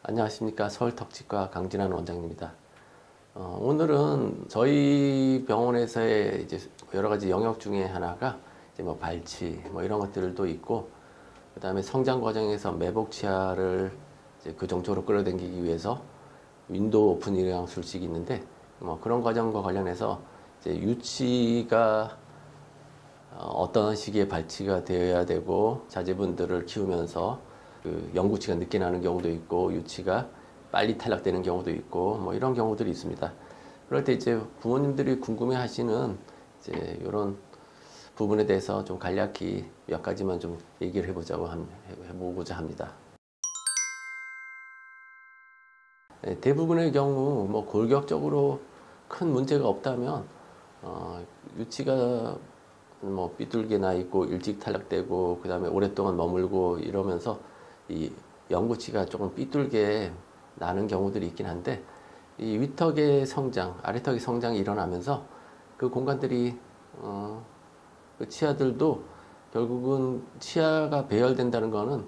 안녕하십니까. 서울턱치과 강진환 원장입니다. 오늘은 저희 병원에서의 이제 여러 가지 영역 중에 하나가 이제 뭐 발치 뭐 이런 것들도 있고, 그 다음에 성장 과정에서 매복 치아를 이제 교정적으로 끌어당기기 위해서 윈도우 오프닝이라는 술식이 있는데, 뭐 그런 과정과 관련해서 이제 유치가 어떤 시기에 발치가 되어야 되고, 자제분들을 키우면서 그 영구치가 늦게 나는 경우도 있고 유치가 빨리 탈락되는 경우도 있고 뭐 이런 경우들이 있습니다. 그럴 때 이제 부모님들이 궁금해하시는 이제 이런 부분에 대해서 좀 간략히 몇 가지만 좀 얘기를 해보고자 합니다. 대부분의 경우 뭐 골격적으로 큰 문제가 없다면 유치가 뭐 삐뚤게 나 있고 일찍 탈락되고 그 다음에 오랫동안 머물고 이러면서 이 영구치가 조금 삐뚤게 나는 경우들이 있긴 한데, 이 위턱의 성장, 아래턱의 성장이 일어나면서 그 공간들이 그 치아들도 결국은 치아가 배열된다는 거는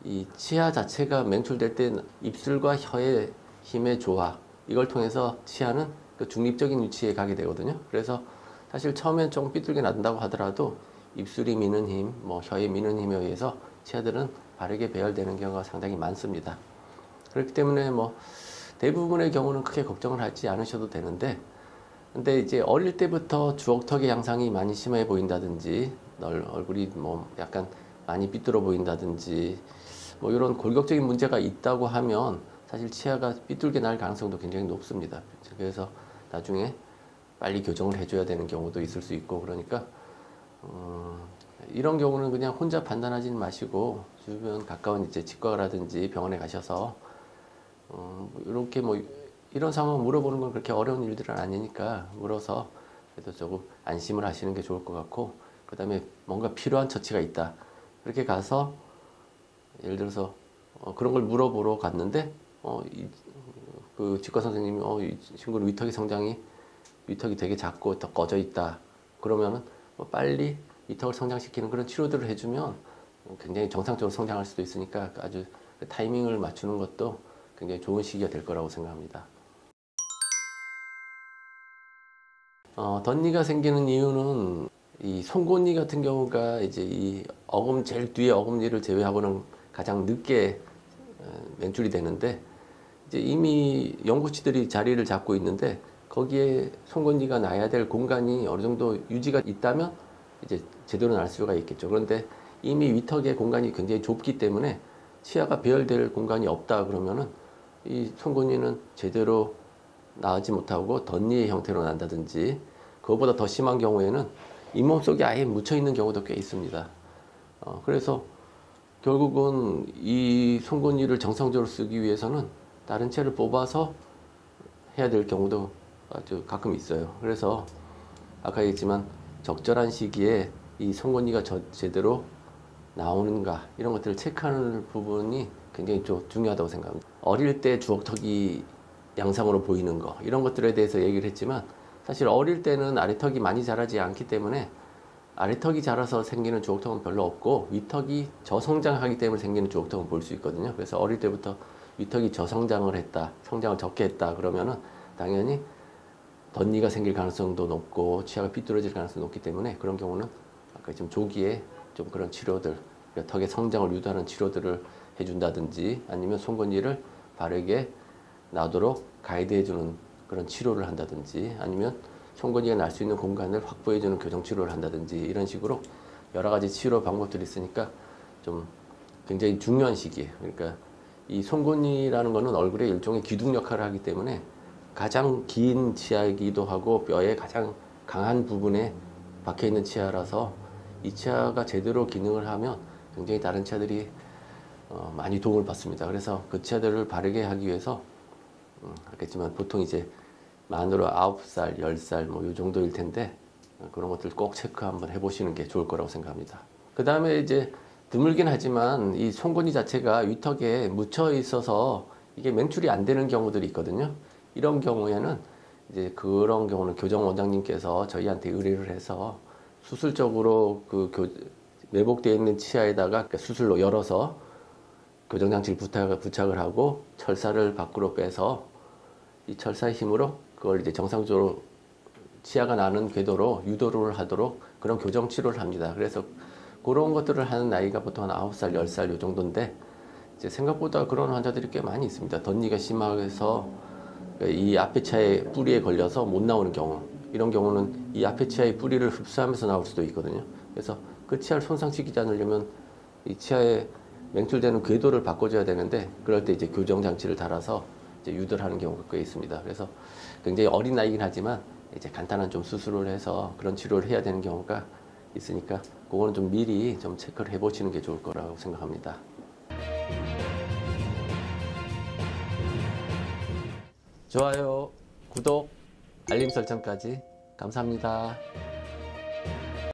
이 치아 자체가 맹출될 때 입술과 혀의 힘의 조화, 이걸 통해서 치아는 그 중립적인 위치에 가게 되거든요. 그래서 사실 처음엔 조금 삐뚤게 난다고 하더라도 입술이 미는 힘, 뭐 혀의 미는 힘에 의해서 치아들은 바르게 배열되는 경우가 상당히 많습니다. 그렇기 때문에 뭐 대부분의 경우는 크게 걱정을 하지 않으셔도 되는데, 근데 이제 어릴 때부터 주걱턱의 양상이 많이 심해 보인다든지, 얼굴이 뭐 약간 많이 삐뚤어 보인다든지, 뭐 이런 골격적인 문제가 있다고 하면 사실 치아가 삐뚤게 날 가능성도 굉장히 높습니다. 그래서 나중에 빨리 교정을 해줘야 되는 경우도 있을 수 있고, 그러니까 이런 경우는 그냥 혼자 판단하지는 마시고 주변 가까운 이제 치과라든지 병원에 가셔서 이렇게 뭐 이런 상황 물어보는 건 그렇게 어려운 일들은 아니니까 물어서 그래도 조금 안심을 하시는 게 좋을 것 같고, 그 다음에 뭔가 필요한 처치가 있다 그렇게 가서 예를 들어서 그런 걸 물어보러 갔는데 그 치과 선생님이 이 친구는 위턱이 되게 작고 더 꺼져 있다 그러면은 빨리 위턱을 성장시키는 그런 치료들을 해주면 굉장히 정상적으로 성장할 수도 있으니까 아주 타이밍을 맞추는 것도 굉장히 좋은 시기가 될 거라고 생각합니다. 덧니가 생기는 이유는 이 송곳니 같은 경우가 이제 이 제일 뒤에 어금니를 제외하고는 가장 늦게 맹출이 되는데, 이제 이미 영구치들이 자리를 잡고 있는데 거기에 송곳니가 나야 될 공간이 어느 정도 유지가 있다면 이제 제대로 날 수가 있겠죠. 그런데 이미 위턱의 공간이 굉장히 좁기 때문에 치아가 배열될 공간이 없다 그러면은 이 송곳니는 제대로 나지 못하고 덧니의 형태로 난다든지, 그것보다 더 심한 경우에는 잇몸 속에 아예 묻혀 있는 경우도 꽤 있습니다. 그래서 결국은 이 송곳니를 정상적으로 쓰기 위해서는 다른 치아를 뽑아서 해야 될 경우도 아주 가끔 있어요. 그래서 아까 얘기했지만 적절한 시기에 이 송곳니가 제대로 나오는가 이런 것들을 체크하는 부분이 굉장히 좀 중요하다고 생각합니다. 어릴 때 주걱턱이 양상으로 보이는 거 이런 것들에 대해서 얘기를 했지만, 사실 어릴 때는 아래턱이 많이 자라지 않기 때문에 아래턱이 자라서 생기는 주걱턱은 별로 없고 위턱이 저성장하기 때문에 생기는 주걱턱은 볼 수 있거든요. 그래서 어릴 때부터 위턱이 저성장을 했다, 성장을 적게 했다 그러면은 당연히 덧니가 생길 가능성도 높고 치아가 삐뚤어질 가능성이 높기 때문에 그런 경우는 아까 좀 조기에 좀 그런 치료들, 그러니까 턱의 성장을 유도하는 치료들을 해준다든지 아니면 송곳니를 바르게 나도록 가이드해주는 그런 치료를 한다든지 아니면 송곳니가 날 수 있는 공간을 확보해주는 교정 치료를 한다든지 이런 식으로 여러 가지 치료 방법들이 있으니까 좀 굉장히 중요한 시기에, 그러니까 이 송곳니라는 거는 얼굴에 일종의 기둥 역할을 하기 때문에 가장 긴 치아이기도 하고 뼈의 가장 강한 부분에 박혀 있는 치아라서 이 치아가 제대로 기능을 하면 굉장히 다른 치아들이 많이 도움을 받습니다. 그래서 그 치아들을 바르게 하기 위해서 알겠지만 보통 이제 만으로 9살, 10살 뭐 이 정도일 텐데 그런 것들 꼭 체크 한번 해보시는 게 좋을 거라고 생각합니다. 그 다음에 이제 드물긴 하지만 이 송곳니 자체가 위턱에 묻혀 있어서 이게 맹출이 안 되는 경우들이 있거든요. 이런 경우에는 이제 그런 경우는 교정 원장님께서 저희한테 의뢰를 해서 수술적으로 그 매복되어 있는 치아에다가 수술로 열어서 교정장치를 부착을 하고 철사를 밖으로 빼서 이 철사의 힘으로 그걸 이제 정상적으로 치아가 나는 궤도로 유도를 하도록 그런 교정 치료를 합니다. 그래서 그런 것들을 하는 나이가 보통 한 9살, 10살 요 정도인데 이제 생각보다 그런 환자들이 꽤 많이 있습니다. 덧니가 심해서 이 앞에 치아의 뿌리에 걸려서 못 나오는 경우, 이런 경우는 이 앞에 치아의 뿌리를 흡수하면서 나올 수도 있거든요. 그래서 그 치아를 손상시키지 않으려면 이 치아에 맹출되는 궤도를 바꿔줘야 되는데 그럴 때 이제 교정 장치를 달아서 이제 유도를 하는 경우가 꽤 있습니다. 그래서 굉장히 어린 나이긴 하지만 이제 간단한 좀 수술을 해서 그런 치료를 해야 되는 경우가 있으니까 그거는 좀 미리 좀 체크를 해보시는 게 좋을 거라고 생각합니다. 좋아요, 구독, 알림 설정까지 감사합니다.